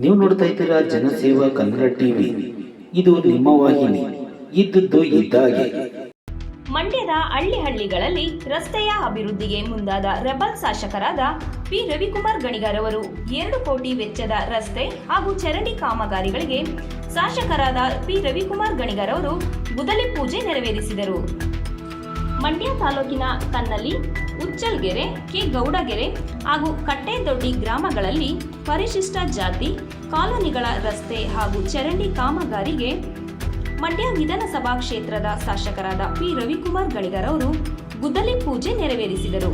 ನೀವು ನೋಡ್ತಾ ಇದ್ದೀರಾ ಜನಸೇವಾ ಕನ್ನಡ ಟಿವಿ. ಇದು ನಿಮ್ಮ ವಾಹಿನಿ. ಇದ್ದದ್ದು ಇದ್ದಾಗೆ. ಮಂಡ್ಯದ ಹಳ್ಳಿಗಳಲ್ಲಿ ರಸ್ತೆಯ ಅಭಿವೃದ್ಧಿಗೆ ಮುಂದಾದ ರೆಬಲ್ ಶಾಸಕರಾದ ಪಿ ರವಿಕುಮಾರ್ ಗಣಿಗರವರು 2 ಕೋಟಿ ವೆಚ್ಚದ ರಸ್ತೆ ಹಾಗೂ ಚರಂಡಿ ಕಾಮಗಾರಿಗಳಿಗೆ ಶಾಸಕರಾದ ಪಿ ರವಿಕುಮಾರ್ ಗಣಿಗರವರು ಗುದ್ದಲಿ ಪೂಜೆ ನೆರವೇರಿಸಿದರು. ಮಂಡ್ಯ ತಾಲೂಕಿನ ಕನ್ನಲಿ, ಉಚ್ಚಲ್ಗೆರೆ, ಕೆ ಗೌಡಗೆರೆ ಹಾಗೂ ಕಟ್ಟೆದೊಡ್ಡಿ ಗ್ರಾಮಗಳಲ್ಲಿ ಪರಿಶಿಷ್ಟ ಜಾತಿ ಕಾಲೋನಿಗಳ ರಸ್ತೆ ಹಾಗೂ ಚರಂಡಿ ಕಾಮಗಾರಿಗೆ ಮಂಡ್ಯ ವಿಧಾನಸಭಾ ಕ್ಷೇತ್ರದ ಶಾಸಕರಾದ ಪಿ ರವಿಕುಮಾರ್ ಗಣಿಗರವರು ಗುದ್ದಲಿ ಪೂಜೆ ನೆರವೇರಿಸಿದರು.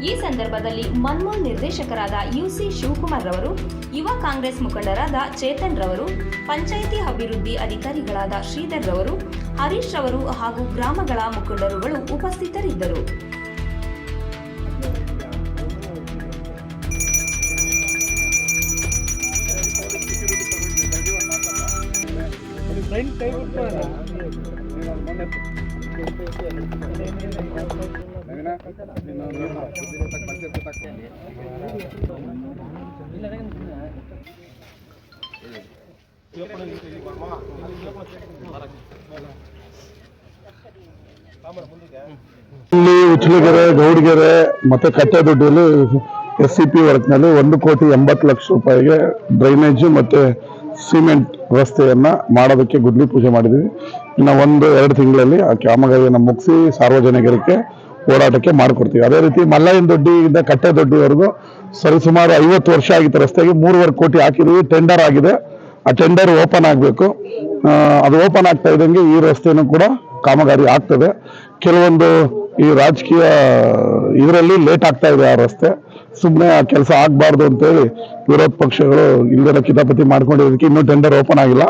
ಈ ಸಂದರ್ಭದಲ್ಲಿ ಮನ್ಮೂಲ್ ನಿರ್ದೇಶಕರಾದ ಯುಸಿ ಶಿವಕುಮಾರ್ ರವರು, ಯುವ ಕಾಂಗ್ರೆಸ್ ಮುಖಂಡರಾದ ಚೇತನ್ ರವರು, ಪಂಚಾಯಿತಿ ಅಭಿವೃದ್ಧಿ ಅಧಿಕಾರಿಗಳಾದ ಶ್ರೀಧರ್ ರವರು, ಹರೀಶ್ ರವರು ಹಾಗೂ ಗ್ರಾಮಗಳ ಮುಖಂಡರುಗಳು ಉಪಸ್ಥಿತರಿದ್ದರು. ಉಚ್ಚಲಗೆರೆ, ಗೌಡಗೆರೆ ಮತ್ತೆ ಕಟ್ಟೆದೊಡ್ಡಿಯಲ್ಲಿ SCP ವರ್ಕ್ನಲ್ಲಿ 1,80,00,000 ರೂಪಾಯಿಗೆ ಡ್ರೈನೇಜ್ ಮತ್ತೆ ಸಿಮೆಂಟ್ ರಸ್ತೆಯನ್ನ ಮಾಡೋದಕ್ಕೆ ಗುದ್ದಲಿ ಪೂಜೆ ಮಾಡಿದ್ವಿ. ಇನ್ನು 1-2 ತಿಂಗಳಲ್ಲಿ ಆ ಕಾಮಗಾರಿಯನ್ನು ಮುಗಿಸಿ ಸಾರ್ವಜನಿಕರಿಗೆ ಓಡಾಟಕ್ಕೆ ಮಾಡಿಕೊಡ್ತೀವಿ. ಅದೇ ರೀತಿ ಮಲ್ಲಯ್ಯನದೊಡ್ಡಿಯಿಂದ ಕಟ್ಟೆದೊಡ್ಡಿವರೆಗೂ ಸರಿಸುಮಾರು 50 ವರ್ಷ ಆಗಿತ್ತು ರಸ್ತೆಗೆ. 3.5 ಕೋಟಿ ಹಾಕಿದ್ವಿ. ಟೆಂಡರ್ ಆಗಿದೆ. ಆ ಟೆಂಡರ್ ಓಪನ್ ಆಗಬೇಕು. ಅದು ಓಪನ್ ಆಗ್ತಾ ಇದ್ದಂಗೆ ಈ ರಸ್ತೆನೂ ಕೂಡ ಕಾಮಗಾರಿ ಆಗ್ತದೆ. ಕೆಲವೊಂದು ಈ ರಾಜಕೀಯ ಇದರಲ್ಲಿ ಲೇಟ್ ಆಗ್ತಾ ಇದೆ. ಆ ರಸ್ತೆ ಸುಮ್ಮನೆ ಆ ಕೆಲಸ ಆಗಬಾರ್ದು ಅಂತೇಳಿ ವಿರೋಧ ಪಕ್ಷಗಳು ಇಲ್ಲೆಲ್ಲ ಕಿತಾಪತಿ ಮಾಡ್ಕೊಂಡಿರೋದಕ್ಕೆ ಇನ್ನೂ ಟೆಂಡರ್ ಓಪನ್ ಆಗಿಲ್ಲ.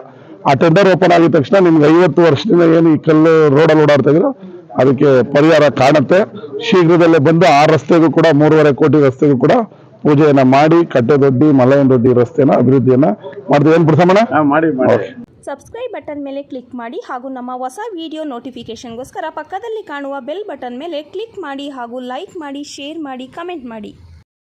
ಆ ಟೆಂಡರ್ ಓಪನ್ ಆಗಿದ ತಕ್ಷಣ ನಿಮ್ಗೆ 50 ವರ್ಷದಿಂದ ಏನು ಈ ಕಲ್ಲು ರೋಡಲ್ಲಿ ಓಡಾಡ್ತಾ ಇದ್ರು ಅದಕ್ಕೆ ಪರಿಹಾರ ಕಾಣುತ್ತೆ. ಶೀಘ್ರದಲ್ಲೇ ಬಂದು ಆ ರಸ್ತೆಗೂ ಕೂಡ 3.5 ಕೋಟಿ ರಸ್ತೆಗೂ ಕೂಡ ಪೂಜೆಯನ್ನ ಮಾಡಿ ಕಟ್ಟೆದೊಡ್ಡಿ ಮಲ್ಲಯ್ಯನದೊಡ್ಡಿ ರಸ್ತೆನ ಅಭಿವೃದ್ಧಿಯನ್ನ ಮಾಡ್ತೀವಿ. ಏನು ಬಿಡ್ಸಮ್ಮಣ್ಣ? ಮಾಡಿ. ಸಬ್ಸ್ಕ್ರೈಬ್ ಬಟನ್ ಮೇಲೆ ಕ್ಲಿಕ್ ಮಾಡಿ ಹಾಗೂ ನಮ್ಮ ಹೊಸ ವಿಡಿಯೋ ನೋಟಿಫಿಕೇಶನ್ಗೋಸ್ಕರ ಪಕ್ಕದಲ್ಲಿ ಕಾಣುವ ಬೆಲ್ ಬಟನ್ ಮೇಲೆ ಕ್ಲಿಕ್ ಮಾಡಿ ಹಾಗೂ ಲೈಕ್ ಮಾಡಿ, ಶೇರ್ ಮಾಡಿ, ಕಮೆಂಟ್ ಮಾಡಿ.